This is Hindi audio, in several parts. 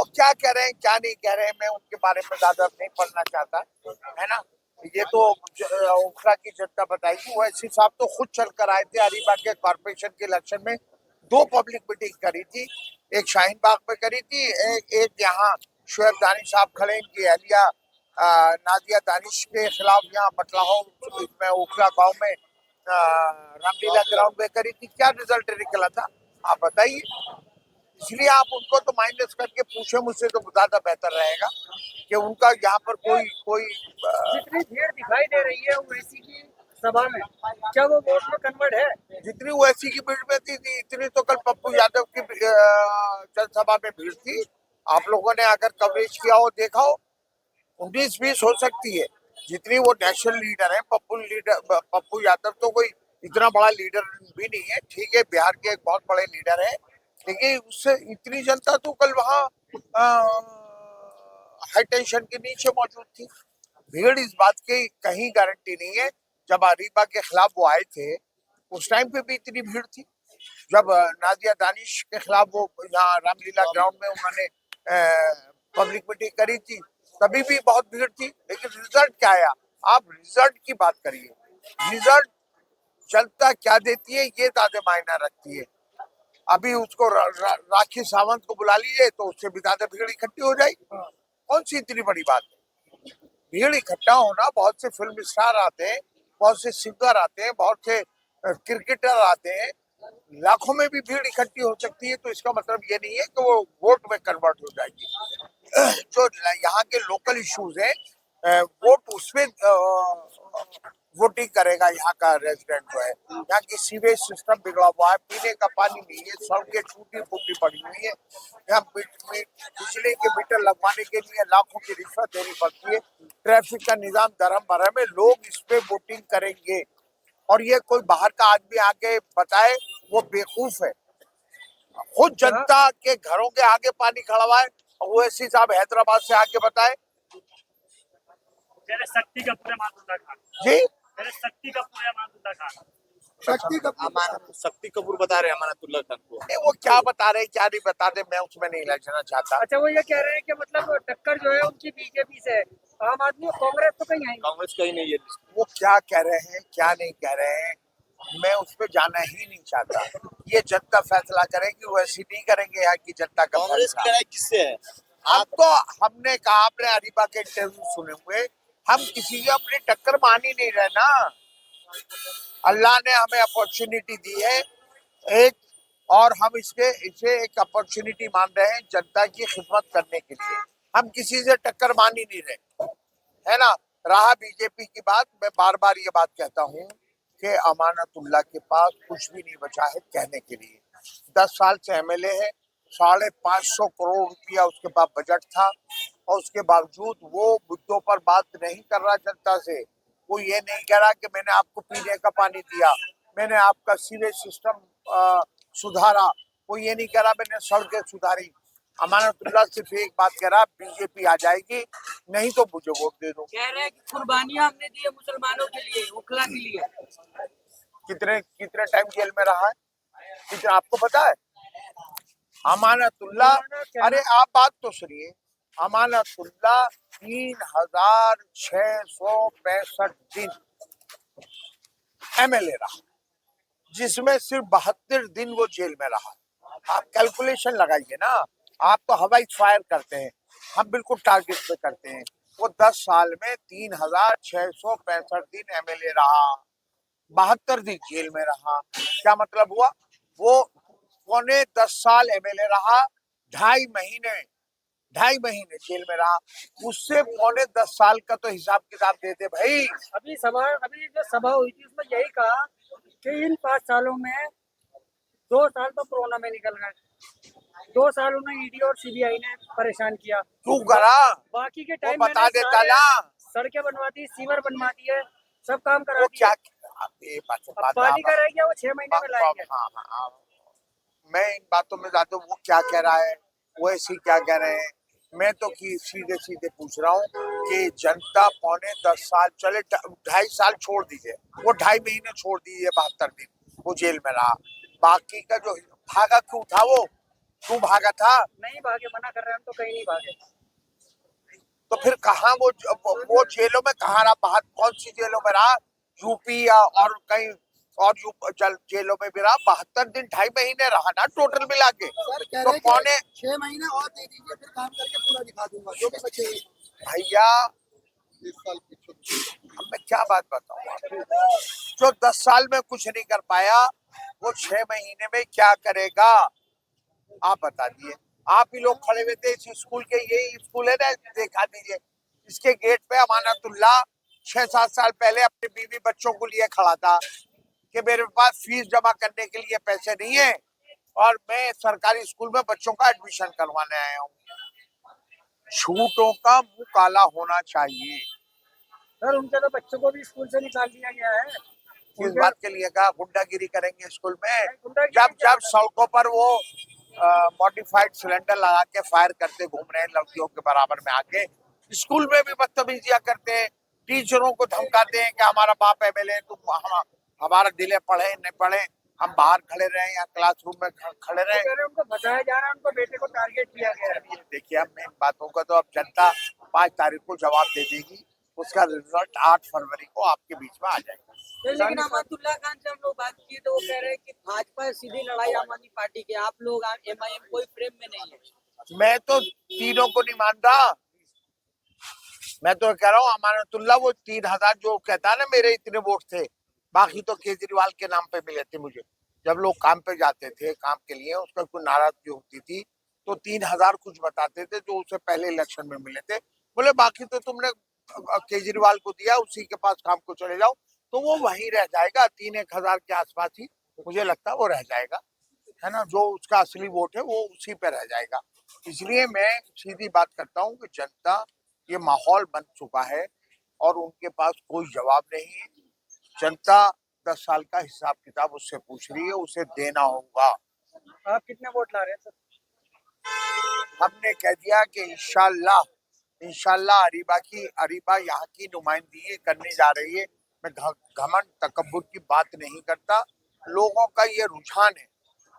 क्या कह रहे हैं क्या नहीं कह रहे हैं मैं उनके बारे में ज्यादा नहीं पढ़ना चाहता, है ना। ये तो ओखला की जनता बताएगी। वैसे साहब तो खुद चल कर आए थे अलीबाग के कॉर्पोरेशन के इलेक्शन में। 2 पब्लिक मीटिंग करी थी, एक शाहीन बाग में करी थी, एक यहाँ शुएब दानिश साहब खड़े, इनकी अहलिया नादिया दानिश के खिलाफ यहाँ बटलाहो में ओखला गांव में रामलीला ग्राउंड में करी थी। क्या रिजल्ट निकला था आप बताइए। इसलिए आप उनको तो माइनस करके पूछे मुझसे तो ज्यादा बेहतर रहेगा कि उनका यहाँ पर कोई कोई जितनी भीड़ दिखाई दे रही है ओवैसी की सभा में, क्या वो वोट में कन्वर्ट है? जितनी ओवैसी की भीड़ में थी इतनी तो कल पप्पू यादव की जनसभा में भीड़ थी। आप लोगों ने अगर कवरेज किया हो देखा हो, 19-20 हो सकती है। जितनी वो नेशनल लीडर है पप्पू यादव तो कोई इतना बड़ा लीडर भी नहीं है, ठीक है, बिहार के एक बहुत बड़े लीडर है, लेकिन उससे इतनी जनता तो कल वहाँ हाई टेंशन के नीचे मौजूद थी। भीड़ इस बात की कहीं गारंटी नहीं है। जब अरीबा के खिलाफ वो आए थे उस टाइम पे भी इतनी भीड़ थी। जब नादिया दानिश के खिलाफ वो यहाँ रामलीला ग्राउंड में उन्होंने पब्लिक मीटिंग करी थी तभी भी बहुत भीड़ थी। लेकिन रिजल्ट क्या आया, आप रिजल्ट की बात करिए। रिजल्ट जनता क्या देती है ये ज्यादा मायना रखती है। अभी उसको राखी सावंत को बुला लीजिए तो उससे भी ज्यादा भीड़ इकट्ठी हो जाएगी। कौन सी इतनी बड़ी बात है भीड़ इकट्ठा होना। बहुत से फिल्म स्टार आते हैं, बहुत से सिंगर आते हैं, बहुत से क्रिकेटर आते हैं, लाखों में भी भीड़ इकट्ठी हो सकती है। तो इसका मतलब ये नहीं है कि वो वोट में कन्वर्ट हो जाएगी। जो यहाँ के लोकल इश्यूज है वोट उसमें वोटिंग करेगा। यहाँ का रेजिडेंट जो है, यहाँ की सीवेज सिस्टम बिगड़ा हुआ है, पीने का पानी नहीं है, सड़कें टूटी फूटी पड़ी हुई है, यहाँ बिजली के मीटर लगवाने के लिए लाखों की रिश्वत देनी पड़ती है, ट्रैफिक का निजाम धर्म भरम है। लोग इस पे वोटिंग करेंगे और ये कोई बाहर का आदमी आके बताए वो बेवकूफ है। खुद जनता के घरों के आगे पानी खड़ा हुआ है, ओवैसी साहब हैदराबाद से आके बताए। शक्ति का पूरा मानसूदा खान जी, शक्ति का पूरा मानसूदा खान शक्ति कपूर बता रहे हैं अमानतुल्लाह खान को। वो क्या बता रहे क्या नहीं बता रहे मैं उसमें नहीं लड़ना चाहता। अच्छा, वो ये कह रहे हैं कि मतलब टक्कर जो है उनकी बीजेपी से, आम आदमी और कांग्रेस तो कहीं है, कांग्रेस कहीं नहीं है। वो क्या कह रहे हैं क्या नहीं कह रहे हैं मैं उस पर जाना ही नहीं चाहता। ये जनता फैसला करेगी, वैसी नहीं करेंगे यहाँ की जनता का कांग्रेस की लड़ाई किससे है? आप तो हमने कहा, आपने अरीबा के इंटरव्यू सुने हुए, हम किसी की अपनी टक्कर मान ही नहीं रहे ना। अल्लाह ने हमें अपॉर्चुनिटी दी है एक, और हम इसे एक अपॉर्चुनिटी मान रहे हैं जनता की खिदमत करने के लिए। हम किसी से टक्कर मान ही नहीं रहे, है ना। रहा बीजेपी की बात, मैं बार बार ये बात कहता हूँ कि अमानतुल्लाह के पास कुछ भी नहीं बचा है कहने के लिए। 10 साल से एमएलए है, 550 करोड़ रुपया उसके पास बजट था, और उसके बावजूद वो मुद्दों पर बात नहीं कर रहा जनता से। वो ये नहीं कह रहा कि मैंने आपको पीने का पानी दिया, मैंने आपका सीवेज सिस्टम सुधारा, वो ये नहीं कह रहा मैंने सड़कें सुधारी। अमानतुल्लाह सिर्फ एक बात कह रहा, बीजेपी आ जाएगी नहीं तो मुझे वोट दे दो। कह रहे हैं कि कुर्बानियां हमने दी है मुसलमानों के लिए, ओखला के लिए। कितने कितने टाइम जेल में रहा है, कितना आपको पता है अमानतुल्लाह? अरे आप बात तो सुनिए, अमानतुल्लाह 3665 दिन एमएलए रहा, जिसमें सिर्फ 72 दिन वो जेल में रहा। आप कैलकुलेशन लगाइए ना। आप तो हवाई फायर करते हैं, हम बिल्कुल टारगेट पे करते हैं। वो 10 साल में 3665 दिन एमएलए रहा, 72 दिन जेल में रहा। क्या मतलब हुआ? वो पौने 10 साल एमएलए रहा, 2.5 महीने जेल में रहा। उससे पौने 10 साल का तो हिसाब किताब देते भाई। अभी जो सभा हुई थी उसमें यही कहा कि इन 5 सालों में 2 साल तो कोरोना में निकल गए, 2 साल उन्हें ईडी और सीबीआई ने परेशान किया। क्यों करा? बाकी के वो टाइम बता देता ना। सड़कें बनवा दी, सीवर बनवा दिए, सब काम करा वो दिए। क्या पानी का रह गया, वो 6 महीने में लाएंगे। हाँ, मैं इन बातों में ज्यादा वो क्या कह रहा है वो ऐसी क्या कह रहे हैं, मैं तो सीधे सीधे पूछ रहा हूँ कि जनता पौने 10 साल, चले 2.5 साल छोड़ दीजिए, वो 2.5 महीने छोड़ दीजिए, 72 दिन वो जेल में रहा। बाकी का जो भागा क्यों था, वो तू भागा था नहीं भागे, मना कर रहे हैं हम तो, कहीं नहीं भागे। तो फिर कहाँ वो जेलों में कहाँ रहा, बाहर कौन सी जेलों में रहा, यूपी या और कहीं और जेलों में भी रहा। 72 दिन 2.5 महीने रहा ना टोटल मिला के। सर कह तो रहे हैं कि पौने 6 महीने और दे दीजिए, फिर काम करके पूरा दिखा दूंगा जो भी बचे। भैया 20 साल पीछे। अब मैं क्या बात बताऊं आपको, जो 10 साल में कुछ नहीं कर पाया वो 6 महीने में क्या करेगा, आप बता दिए। आप ही लोग खड़े हुए थे इस स्कूल के, यही स्कूल है ना, देखा दीजिए इसके गेट पे अमानतुल्ला 6-7 साल पहले अपने बीवी बच्चों को लिए खड़ा था कि मेरे पास फीस जमा करने के लिए पैसे नहीं है और मैं सरकारी स्कूल में बच्चों का एडमिशन करवाने आया हूँ। झूठों का मुंह काला होना चाहिए। सर उनके तो बच्चों को भी स्कूल से निकाल दिया गया है। किस बात के लिए कहा गुंडागिरी करेंगे स्कूल में? गुंडागिरी जब क्या जब सड़कों पर वो मॉडिफाइड सिलेंडर लगा के फायर करते घूम रहे हैं लड़कियों के बराबर में आके, स्कूल में भी बदतमीजियां करते हैं, टीचरों को धमकाते हैं कि हमारा बाप एमएलए, तुम हमारा दिले पढ़े नहीं पढ़े, हम बाहर खड़े रहे या क्लासरूम में खड़े रहे। कह रहे हैं उनको बचाया जा रहा है, उनको बेटे को टारगेट किया गया है। देखिए अब इन बातों का तो अब जनता 5 तारीख को जवाब दे देगी, उसका रिजल्ट 8 फरवरी को आपके बीच में आ जाएगा। लेकिन अमानुल्लाह खान से हम लोग बात किए तो वो कह रहे हैं कि भाजपा सीधी लड़ाई आम आदमी पार्टी की, आप लोग एमआईएम कोई फ्रेम में नहीं है। मैं तो तीनों को नहीं मान रहा, मैं तो कह रहा हूँ अमानतुल्ला वो 3,000 जो कहता है ना मेरे इतने वोट थे, बाकी तो केजरीवाल के नाम पे मिले थे मुझे। जब लोग काम पे जाते थे काम के लिए, उसका कोई नाराजगी होती थी तो 3,000 कुछ बताते थे जो उसे पहले इलेक्शन में मिले थे। बोले बाकी तो तुमने केजरीवाल को दिया, उसी के पास काम को चले जाओ, तो वो वहीं रह जाएगा 3-1 हजार के आसपास ही मुझे लगता है वो रह जाएगा, है ना। जो उसका असली वोट है वो उसी पे रह जाएगा। इसलिए मैं सीधी बात करता हूँ कि जनता ये माहौल बन चुका है और उनके पास कोई जवाब नहीं है। जनता 10 साल का हिसाब किताब उससे पूछ रही है, उसे देना होगा। आप कितने वोट ला रहे हैं सर? हमने कह दिया कि इंशाल्लाह इंशाल्लाह अरीबा यहाँ की नुमाइंदगी करने जा रही है। मैं घमंड तकब्बुर की बात नहीं करता, लोगों का ये रुझान है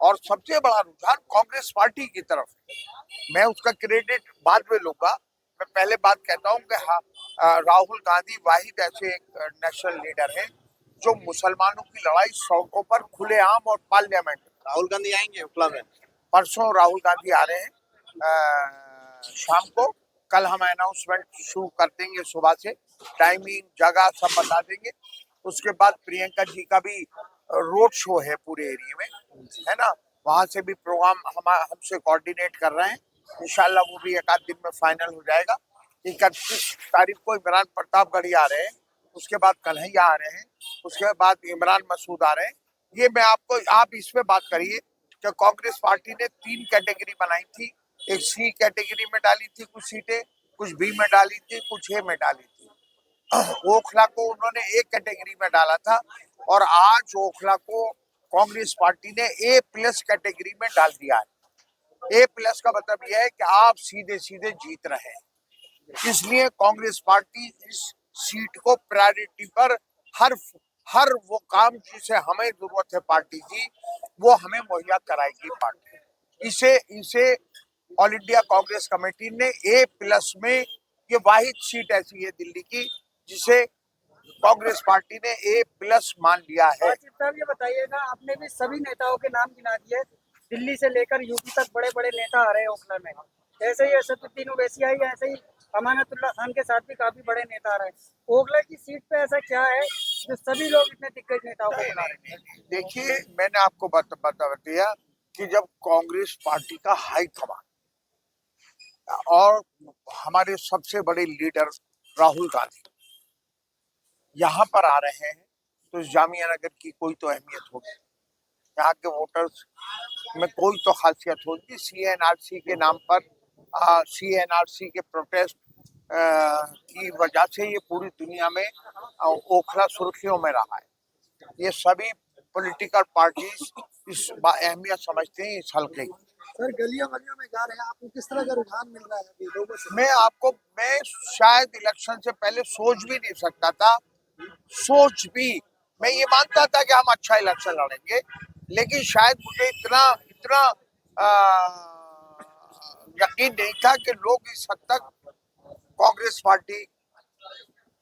और सबसे बड़ा रुझान कांग्रेस पार्टी की तरफ है। मैं उसका क्रेडिट बाद में लूंगा, मैं पहले बात कहता हूँ कि हाँ, राहुल गांधी वाहिद ऐसे एक नेशनल लीडर है जो मुसलमानों की लड़ाई सड़कों पर खुलेआम और पार्लियामेंट। राहुल गांधी आएंगे उपला में? परसों राहुल गांधी आ रहे हैं शाम को, कल हम अनाउंसमेंट शुरू कर देंगे सुबह से, टाइमिंग जगह सब बता देंगे। उसके बाद प्रियंका जी का भी रोड शो है पूरे एरिया में, है ना, वहां से भी प्रोग्राम हमसे कोऑर्डिनेट कर रहे हैं। इंशाल्लाह वो भी 1 आध दिन में फाइनल हो जाएगा। 31 तारीख को इमरान प्रतापगढ़ी आ रहे हैं, उसके बाद कन्हैया आ रहे हैं, उसके बाद इमरान मसूद आ रहे हैं। ये मैं आपको, आप इस पे बात करिए कि कांग्रेस पार्टी ने 3 कैटेगरी बनाई थी, एक सी कैटेगरी में डाली थी कुछ सीटें, कुछ बी में डाली थी, कुछ ए में डाली थी। ओखला को उन्होंने एक कैटेगरी में डाला था और आज ओखला को कांग्रेस पार्टी ने A+ कैटेगरी में डाल दिया है। A+ का मतलब यह है कि आप सीधे सीधे जीत रहे हैं, इसलिए कांग्रेस पार्टी इस सीट को प्रायोरिटी पर हर वो काम जिसे हमें जरूरत है पार्टी की, वो हमें मुहैया कराएगी पार्टी। इसे ऑल इंडिया कांग्रेस कमेटी ने A+ में, ये वाहिद सीट ऐसी है दिल्ली की जिसे कांग्रेस पार्टी ने A+ मान लिया है। आसिफ साहब ये बताइएगा, आपने भी सभी नेताओं के नाम गिना दिए, दिल्ली से लेकर यूपी तक बड़े बड़े नेता आ रहे हैं ओखला में, ऐसे ही असदुद्दीन ओवैसी आई, ऐसे ही अमानतुल्लाह खान के साथ भी काफी बड़े नेता आ रहे हैं। ओखला की सीट पे ऐसा क्या है जो सभी लोग इतने दिग्गज नेताओं को बुला रहे हैं? देखिए मैंने आपको बता दिया कि जब कांग्रेस पार्टी का हाईकमान और हमारे सबसे बड़े लीडर राहुल गांधी यहाँ पर आ रहे हैं तो जामिया नगर की कोई तो अहमियत होगी, यहाँ के वोटर्स में कोई तो खासियत होगी। CNRC के नाम पर, CNRC के प्रोटेस्ट की वजह से ये पूरी दुनिया में ओखला सुर्खियों में रहा है। ये सभी पॉलिटिकल पार्टीज इस अहमियत समझते हैं इस हल्के की। सर गलियों गलियों में जा रहे हैं, आपको किस तरह का रुझान मिल रहा है अभी लोगों से? मैं शायद इलेक्शन से पहले सोच भी नहीं सकता था, मैं ये मानता था कि हम अच्छा इलेक्शन लड़ेंगे, लेकिन शायद मुझे इतना यकीन नहीं था कि लोग इस हद तक कांग्रेस पार्टी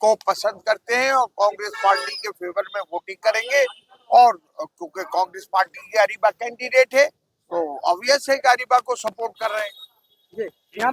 को पसंद करते हैं और कांग्रेस पार्टी के फेवर में वोटिंग करेंगे। और क्योंकि कांग्रेस पार्टी की अरीबा कैंडिडेट है तो ऑब्वियस है कि अरीबा को सपोर्ट कर रहे हैं। जी यहाँ